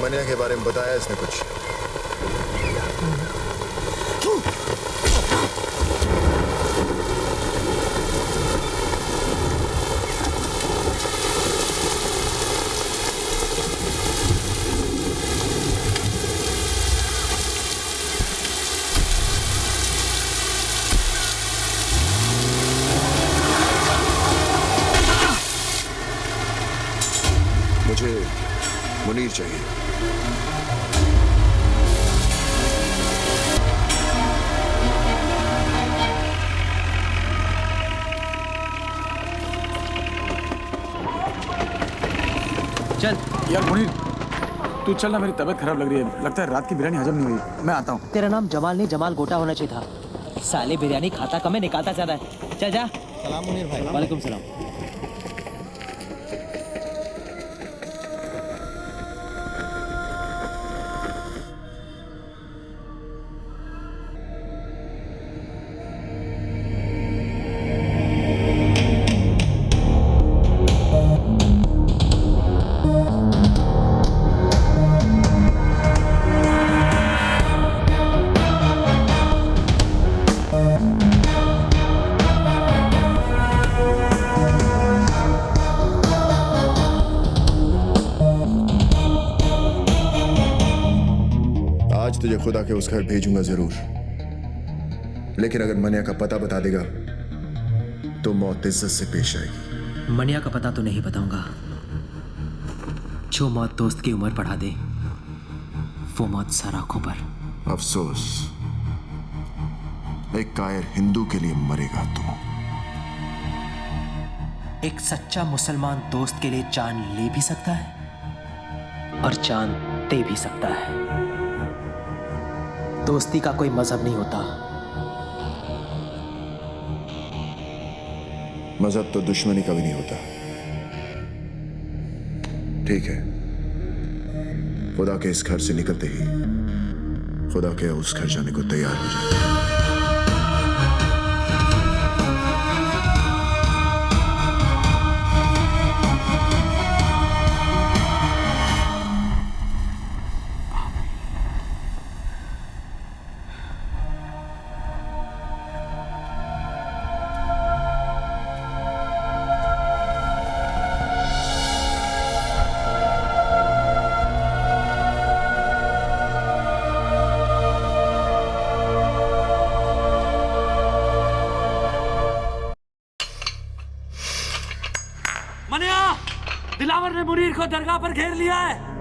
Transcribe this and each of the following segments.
मनिया के बारे में बताया इसने कुछ? मुझे मुनीर चाहिए। चल यार मुनीर, तू चल ना, मेरी तबीयत खराब लग रही है। लगता है रात की बिरयानी हजम नहीं हुई। मैं आता हूँ। तेरा नाम जमाल नहीं जमाल गोटा होना चाहिए था। साले बिरयानी खाता कम है, निकालता ज्यादा है। चल जा। सलाम मुनीर भाई। वालेकुम सलाम। आज तुझे खुदा के उस घर भेजूंगा जरूर, लेकिन अगर मनिया का पता बता देगा तो मौत इज्जत से पेश आएगी। मनिया का पता तो नहीं बताऊंगा। जो मौत दोस्त की उम्र बढ़ा दे वो मौत सर आंखों पर। अफसोस, एक कायर हिंदू के लिए मरेगा तू। एक सच्चा मुसलमान दोस्त के लिए जान ले भी सकता है और जान दे भी सकता है। दोस्ती का कोई मजहब नहीं होता। मजहब तो दुश्मनी का भी नहीं होता। ठीक है, खुदा के इस घर से निकलते ही खुदा के उस घर जाने को तैयार हो जाए। मनिया, दिलावर ने मुनीर को दरगाह पर घेर लिया है।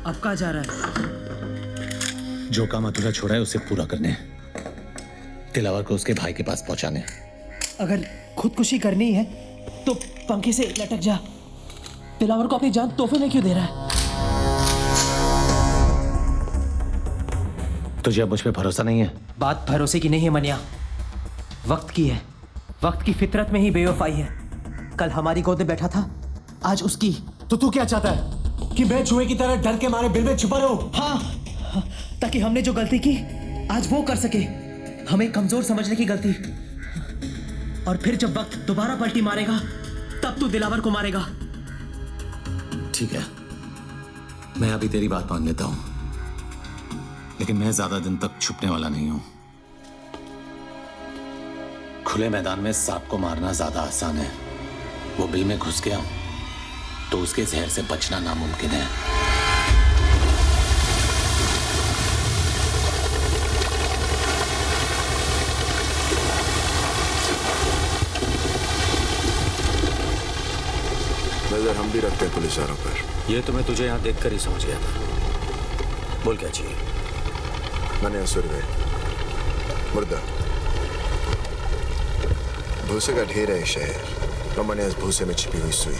अब कहाँ जा रहा है? जो काम अधूरा छोड़ा है उसे पूरा करने, दिलावर को उसके भाई के पास पहुंचाने। अगर खुदकुशी करनी है तो पंखे से लटक जा। दिलावर को अपनी जान तोहफे में क्यों दे रहा है? तुझे अब मुझ पे भरोसा नहीं है? बात भरोसे की नहीं है मनिया, वक्त की है। वक्त की फितरत में ही बेवफाई है। कल हमारी गोद में बैठा था, आज उसकी। तो तू क्या चाहता है कि मैं चूहे की तरह डर के मारे बिल में छुपा रहूं? हाँ, ताकि हमने जो गलती की आज वो कर सके। हमें कमजोर समझने की गलती। और फिर जब वक्त दोबारा पलटी मारेगा तब तू दिलावर को मारेगा। ठीक है, मैं अभी तेरी बात मान लेता हूं, लेकिन मैं ज्यादा दिन तक छुपने वाला नहीं हूं। खुले मैदान में सांप को मारना ज्यादा आसान है, वो बिल में घुस गया तो उसके जहर से बचना नामुमकिन है। नजर हम भी रखते हैं पुलिस वालों पर। ये तो मैं तुझे यहां देखकर ही समझ गया था। बोल क्या चाहिए? मनिया सुरवे, मुर्दा, भूसे का ढेर है शहर, और मनिया इस भूसे में छिपी हुई सुई।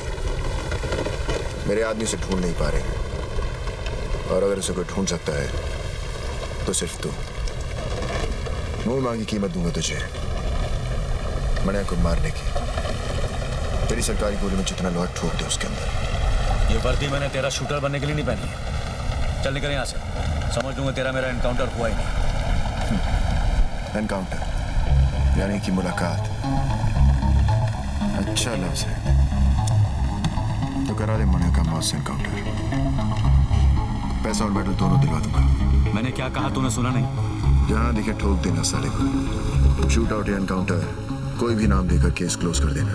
मेरे आदमी से ढूंढ नहीं पा रहे, और अगर उसे कोई ढूंढ सकता है तो सिर्फ तू। मुंह मांगी कीमत दूंगा तुझे मनिया को मारने की। तेरी सरकारी गोली में जितना लोहा ठोक दे उसके अंदर। ये वर्दी मैंने तेरा शूटर बनने के लिए नहीं पहनी है। चल निकल यहाँ से, समझ लूंगा तेरा मेरा एनकाउंटर हुआ ही नहीं। एनकाउंटर यानी कि मुलाकात। अच्छा लफ्ज है, तो करा दे मनिया का मौत से एनकाउंटर। पैसा और मेडल दोनों दिलवा दूंगा। मैंने क्या कहा तूने सुना नहीं? जहां दिखे ठोक देना साले को। शूट आउट या एनकाउंटर कोई भी नाम देकर केस क्लोज कर देना।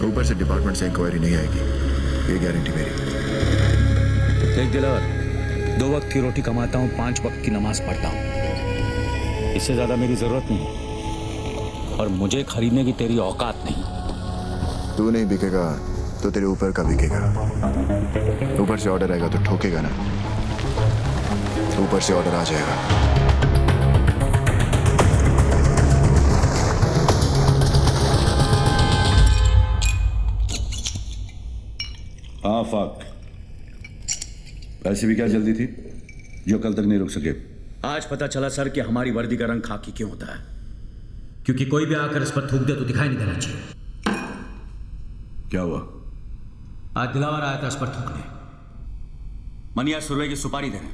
ऊपर से डिपार्टमेंट से इंक्वायरी नहीं आएगी, ये गारंटी मेरी। देख दिलावर, 2 वक्त की रोटी कमाता हूँ, 5 वक्त की नमाज पढ़ता हूँ। इससे ज्यादा मेरी जरूरत नहीं, और मुझे खरीदने की तेरी औकात नहीं। तू नहीं बिकेगा तो तेरे ऊपर का बिकेगा। ऊपर से ऑर्डर आएगा तो ठोकेगा ना, ऊपर से ऑर्डर आ जाएगा। हाँ फाक, ऐसी भी क्या जल्दी थी जो कल तक नहीं रुक सके? आज पता चला सर कि हमारी वर्दी का रंग खाकी क्यों होता है। क्योंकि कोई भी आकर इस पर थूक दे तो दिखाई नहीं देना चाहिए। क्या हुआ? आज दिलावर आया था इस पर थूकने। मनिया सुरवे की सुपारी देने,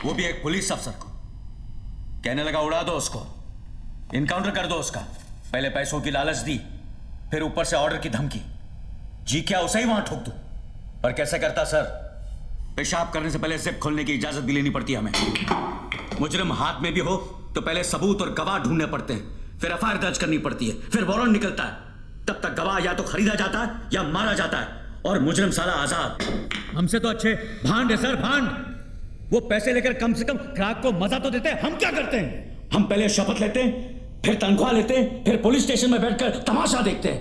वो भी एक पुलिस अफसर को। कहने लगा उड़ा दो उसको, इनकाउंटर कर दो उसका। पहले पैसों की लालच दी, फिर ऊपर से ऑर्डर की धमकी। जी क्या उसे ही वहां ठोक दूं? पर कैसे करता सर? पेशाब करने से पहले जिप खोलने की इजाजत भी लेनी पड़ती है हमें। मुजरिम हाथ में भी हो तो पहले सबूत और गवाह ढूंढने पड़ते हैं, फिर एफआईआर दर्ज करनी पड़ती है, फिर वारंट निकलता है। तब तक गवाह या तो खरीदा जाता है या मारा जाता है, और मुजरिम साला आजाद। हमसे तो अच्छे भांड है सर, भांड। वो पैसे लेकर कम से कम ग्राहक को मजा तो देते हैं। हम क्या करते हैं? हम पहले शपथ लेते हैं, फिर तनख्वाह लेते हैं, फिर पुलिस स्टेशन में बैठकर तमाशा देखते हैं।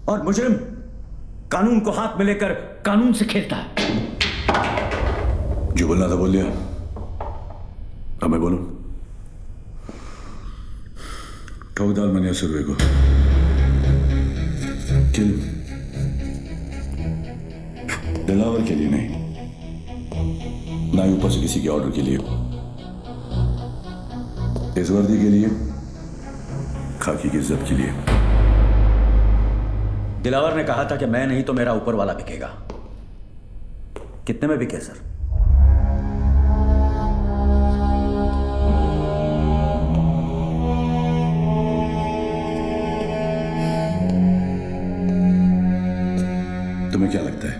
और मुजरिम कानून को हाथ में लेकर कानून से खेलता है। जो बोलना था बोल लिया, अब मैं बोलूं? ठोक डाल मनिया सुरवे को, किल। दिलावर के लिए नहीं, ना ही ऊपर से किसी के ऑर्डर के लिए, इस वर्दी के लिए, खाकी की इज्जत के लिए। दिलावर ने कहा था कि मैं नहीं तो मेरा ऊपर वाला बिकेगा। कितने में बिके सर? तुम्हें क्या लगता है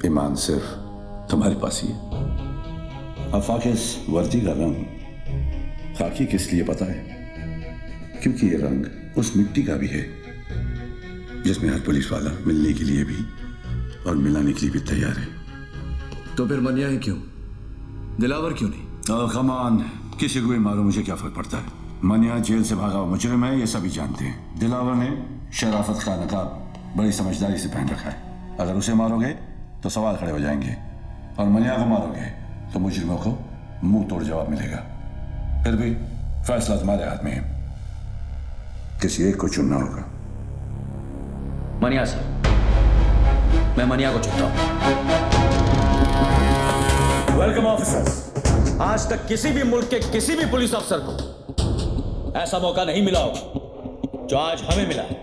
ईमान सिर्फ तुम्हारे पास ही है? आफाक, इस वर्दी का रंग खाकी किस लिए पता है? क्योंकि ये रंग उस मिट्टी का भी है जिसमें हर पुलिस वाला मिलने के लिए भी और मिलाने के लिए भी तैयार है। तो फिर मनिया ही क्यों, दिलावर क्यों नहीं? कमान, किसी को भी मारो, मुझे क्या फर्क पड़ता है? मनिया जेल से भागा हुआ मुजरिम है, ये सभी जानते हैं। दिलावर ने शराफत का नकाब बड़ी समझदारी से पहन रखा है। अगर उसे मारोगे तो सवाल खड़े हो जाएंगे, और मनिया को मारोगे तो मुजरिमों को मुंह तोड़ जवाब मिलेगा। फिर भी फैसला तुम्हारे हाथ में है, किसी एक को चुनना होगा। मनिया सर, मैं मनिया को चुनता हूं। Welcome officers. आज तक किसी भी मुल्क के किसी भी पुलिस अफसर को ऐसा मौका नहीं मिला होगा जो आज हमें मिला है,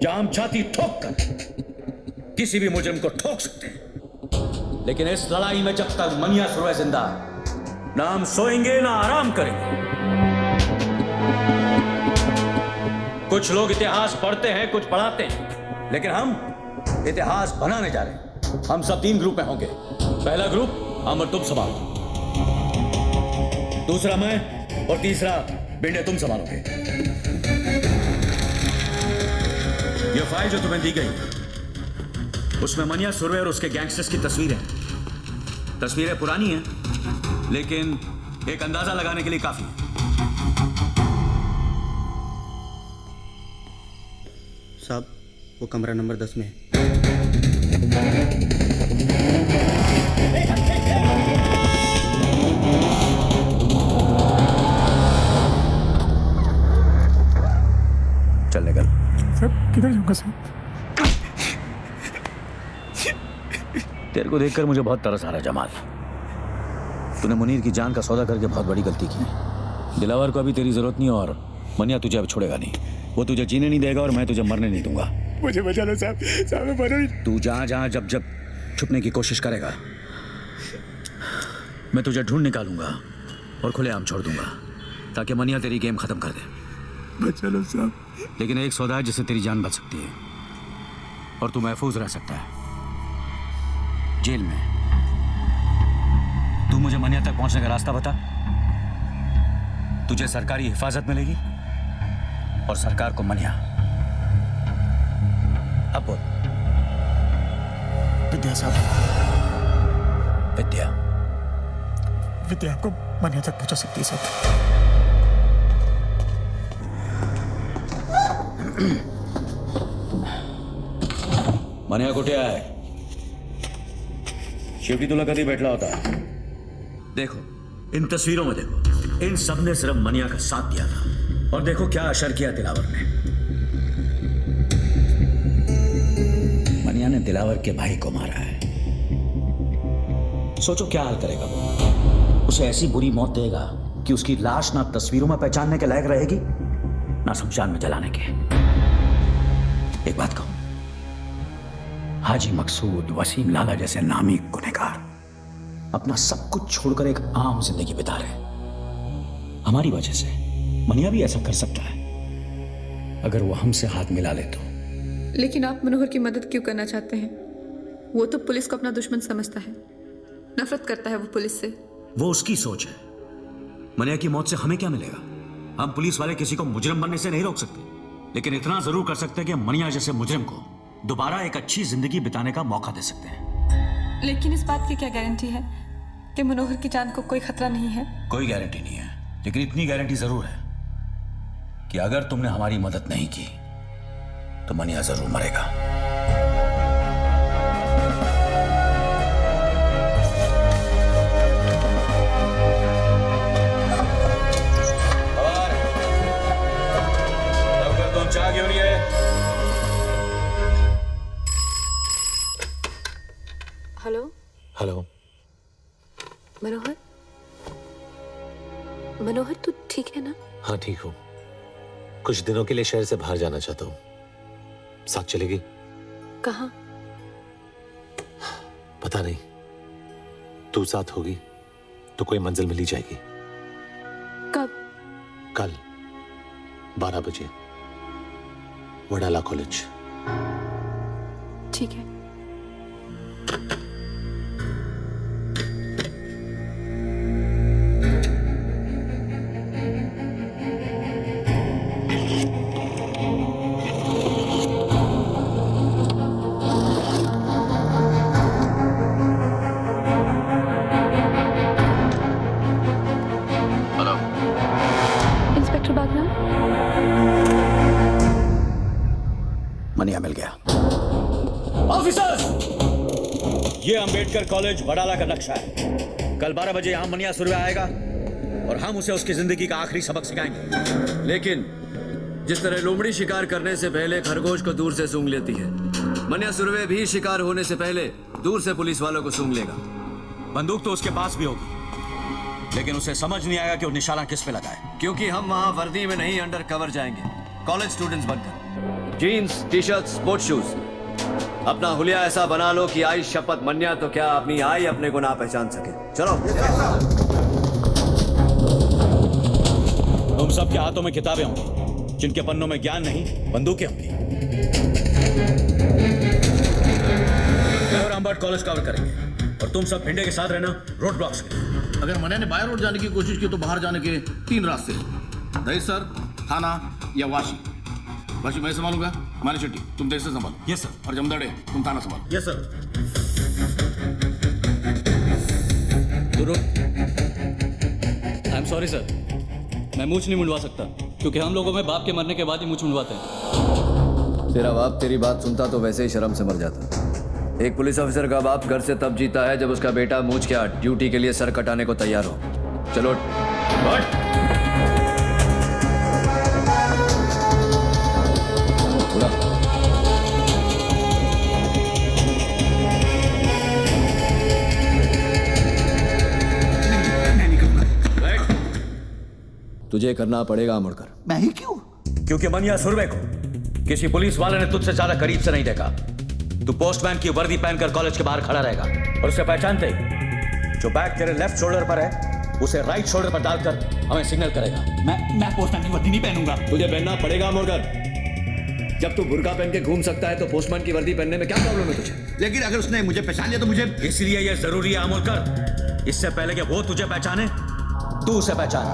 जहां हम छाती ठोक कर किसी भी मुजरिम को ठोक सकते हैं। लेकिन इस लड़ाई में जब तक मनिया सुरवे जिंदा है, ना हम सोएंगे ना आराम करेंगे। कुछ लोग इतिहास पढ़ते हैं, कुछ पढ़ाते हैं, लेकिन हम इतिहास बनाने जा रहे हैं। हम सब 3 ग्रुप में होंगे। पहला ग्रुप अमर तुम संभालो, दूसरा मैं, और तीसरा बिंडे तुम संभालोगे। यह फाइल जो तुम्हें दी गई उसमें मनिया सुरवे और उसके गैंगस्टर्स की तस्वीरें पुरानी हैं, लेकिन एक अंदाजा लगाने के लिए काफी है। साहब, वो कमरा नंबर 10 में है। चल निकल। सर किधर जाऊंगा सर? तेरे को देखकर मुझे बहुत तरस आ रहा है जमाल। तूने मुनीर की जान का सौदा करके बहुत बड़ी गलती की। दिलावर को अभी तेरी जरूरत नहीं, और मनिया तुझे अब छोड़ेगा नहीं। वो तुझे जीने नहीं देगा और मैं तुझे मरने नहीं दूंगा। मुझे बचा लो साहब, साहब मैं मरो ही। तू जहां जहां जब जब छुपने की कोशिश करेगा, मैं तुझे ढूंढ निकालूंगा और खुलेआम छोड़ दूंगा, ताकि मनिया तेरी गेम खत्म कर दे। बचा लो साहब। लेकिन एक सौदा है जिससे तेरी जान बच सकती है और तू महफूज रह सकता है जेल में। तू मुझे मनिया तक पहुंचने का रास्ता बता। तुझे सरकारी हिफाजत मिलेगी और सरकार को मनिया। अब बोल। विद्या साहब, विद्या। विद्या आपको मनिया तक पहुंचा सकती है साहब। मनिया कुठे आहे? शेवटी तुला कधी भेटला होता? देखो इन तस्वीरों में देखो, इन सब ने सिर्फ मनिया का साथ दिया था, और देखो क्या असर किया दिलावर ने। मनिया ने दिलावर के भाई को मारा है। सोचो क्या हाल करेगा वो। उसे ऐसी बुरी मौत देगा कि उसकी लाश ना तस्वीरों में पहचानने के लायक रहेगी, ना शमशान में जलाने के। एक बात कहूं, हाजी मकसूद, वसीम लाला जैसे नामी गुनहगार अपना सब कुछ छोड़कर एक आम जिंदगी बिता रहे। हमारी वजह से मनिया भी ऐसा कर सकता है अगर वो हमसे हाथ मिला ले तो। लेकिन आप मनोहर की मदद क्यों करना चाहते हैं? वो तो पुलिस को अपना दुश्मन समझता है, नफरत करता है वो पुलिस से। वो उसकी सोच है। मनिया की मौत से हमें क्या मिलेगा? हम पुलिस वाले किसी को मुजरिम बनने से नहीं रोक सकते, लेकिन इतना जरूर कर सकते हैं कि मनिया जैसे मुजरिम को दोबारा एक अच्छी जिंदगी बिताने का मौका दे सकते हैं। लेकिन इस बात की क्या गारंटी है कि मनोहर की जान को कोई खतरा नहीं है? कोई गारंटी नहीं है, लेकिन इतनी गारंटी जरूर है कि अगर तुमने हमारी मदद नहीं की तो मनिया जरूर मरेगा। चाह क्यों नहीं है? हेलो हेलो मनोहर, मनोहर तू ठीक है ना? हाँ ठीक हूँ। कुछ दिनों के लिए शहर से बाहर जाना चाहता हूँ। साथ चलेगी? कहाँ? पता नहीं, तू साथ होगी तो कोई मंजिल मिल ही जाएगी। कब? कल 12 बजे वडाला कॉलेज। ठीक है। हेलो इंस्पेक्टर बागनान, मनिया मिल गया। ऑफिसर्स ये अंबेडकर कॉलेज वडाला का नक्शा है। कल 12 बजे यहाँ मनिया सुरवे आएगा और हम उसे उसकी जिंदगी का आखिरी सबक सिखाएंगे। लेकिन जिस तरह लोमड़ी शिकार करने से पहले खरगोश को दूर से सूंघ लेती है, मनिया सुरवे भी शिकार होने से पहले दूर से पुलिस वालों को सूंघ लेगा। बंदूक तो उसके पास भी होगी, लेकिन उसे समझ नहीं आएगा कि वो निशाना किस पे लगाए। क्योंकि हम वहाँ वर्दी में नहीं, अंडर कवर जाएंगे, कॉलेज स्टूडेंट्स बनकर। Jeans, T shirt, sport shoes. अपना हुलिया ऐसा बना लो कि आई शपथ मन्या तो क्या अपनी आई अपने को ना पहचान सके। चलो। तुम सबके हाथों में किताबें होंगी, जिनके पन्नों में ज्ञान नहीं बंदूकें होंगी। और अंबेडकर कॉलेज कवर करेंगे और तुम सब भिंडे के साथ रहना रोड ब्लॉक्स के। अगर मन्या ने बाहर रोड जाने की कोशिश की तो बाहर जाने के 3 रास्ते हैं, दहीसर, थाना या वाशी। वाशी मैं संभालूंगा, मानी शेट्टी तुम दहीसर संभालो। Yes sir. और जमदाड़े तुम थाना संभालो। Yes sir. I am sorry sir, मैं मूछ नहीं मुंडवा सकता क्योंकि हम लोगों में बाप के मरने के बाद ही मूछ मुंडवाते हैं। तेरा बाप तेरी बात सुनता तो वैसे ही शर्म से मर जाता। एक पुलिस ऑफिसर का बाप घर से तब जीता है जब उसका बेटा मूछ क्या ड्यूटी के लिए सर कटाने को तैयार हो। चलो तुझे करना पड़ेगा मुड़कर। मैं ही क्यों? क्योंकि मनिया सुरवे को किसी पुलिस वाले ने तुझसे ज्यादा करीब से नहीं देखा। तू पोस्टमैन की वर्दी पहनकर कॉलेज के बाहर खड़ा रहेगा और उसे पहचानते ही जो बैग तेरे लेफ्ट शोल्डर पर है उसे राइट शोल्डर पर डालकर हमें सिग्नल करेगा। मैं पोस्टमैन की वर्दी नहीं पहनूंगा। तुझे पहनना पड़ेगा मुड़कर। जब तू बुर्का पहन के घूम सकता है तो पोस्टमैन की वर्दी पहनने में क्या प्रॉब्लम है तुझे? लेकिन अगर उसने मुझे पहचान लिया तो मुझे। इसलिए यह जरूरी है अमोलकर, इससे पहले कि वो तुझे पहचाने तू उसे पहचान।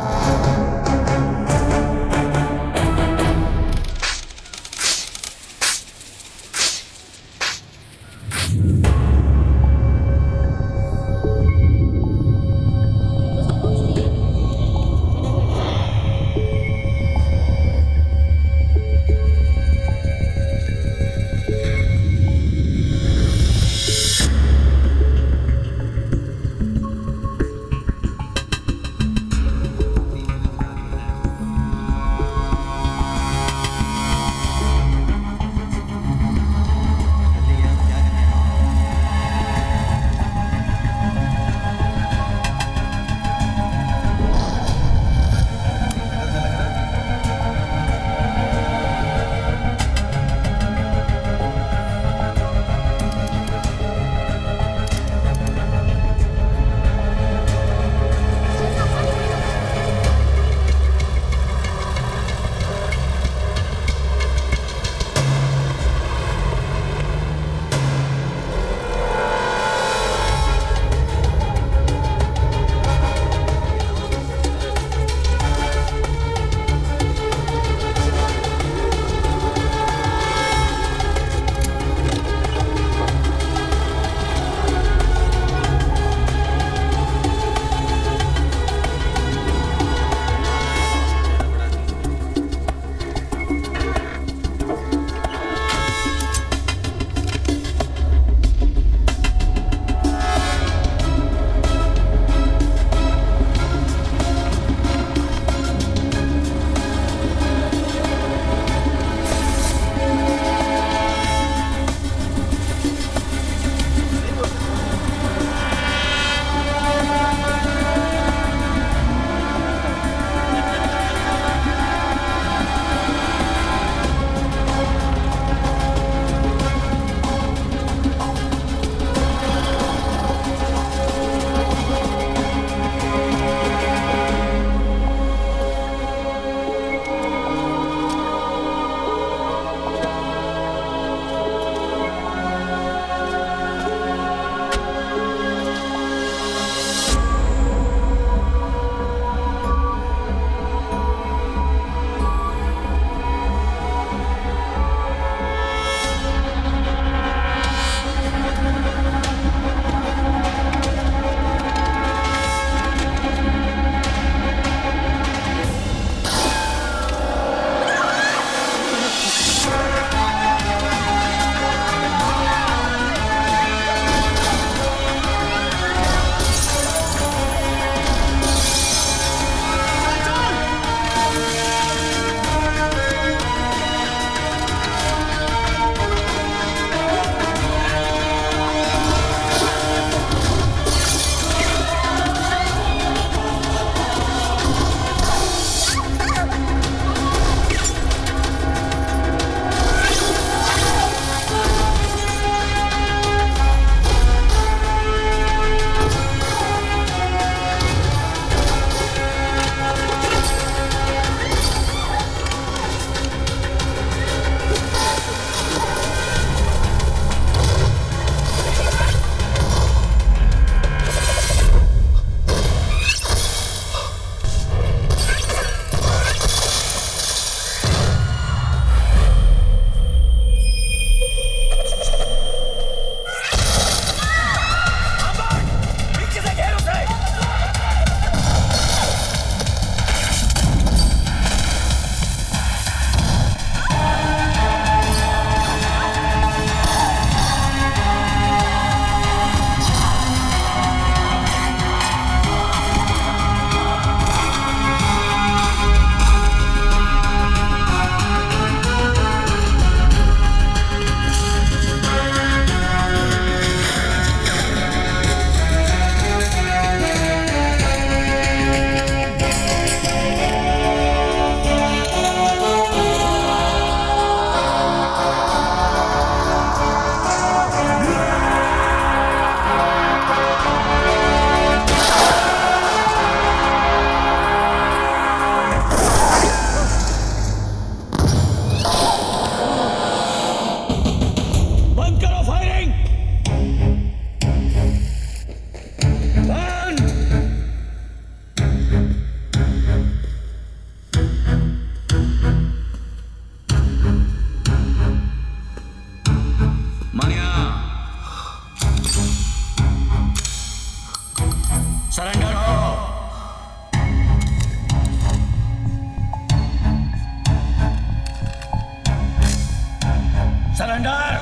सरेंडर।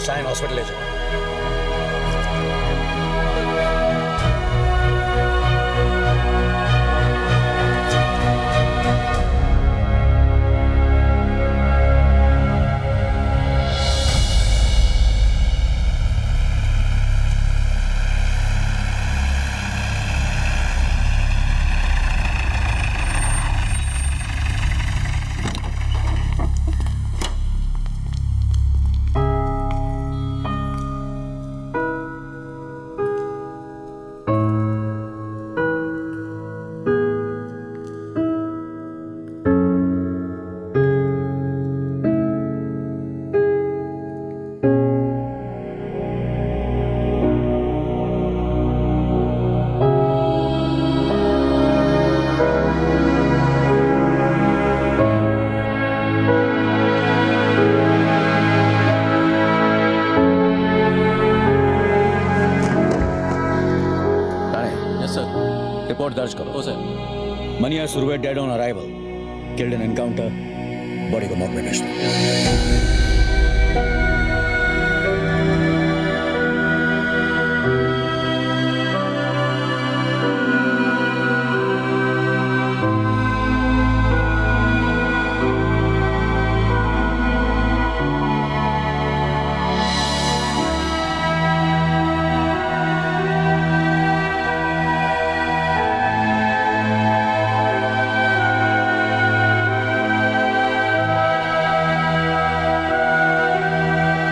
साइन हॉस्पिटल ले जाओ। रिपोर्ट दर्ज करो। Oh sir. Maniya Surve dead on arrival, killed in encounter, body को मॉर्ग में भेज दो।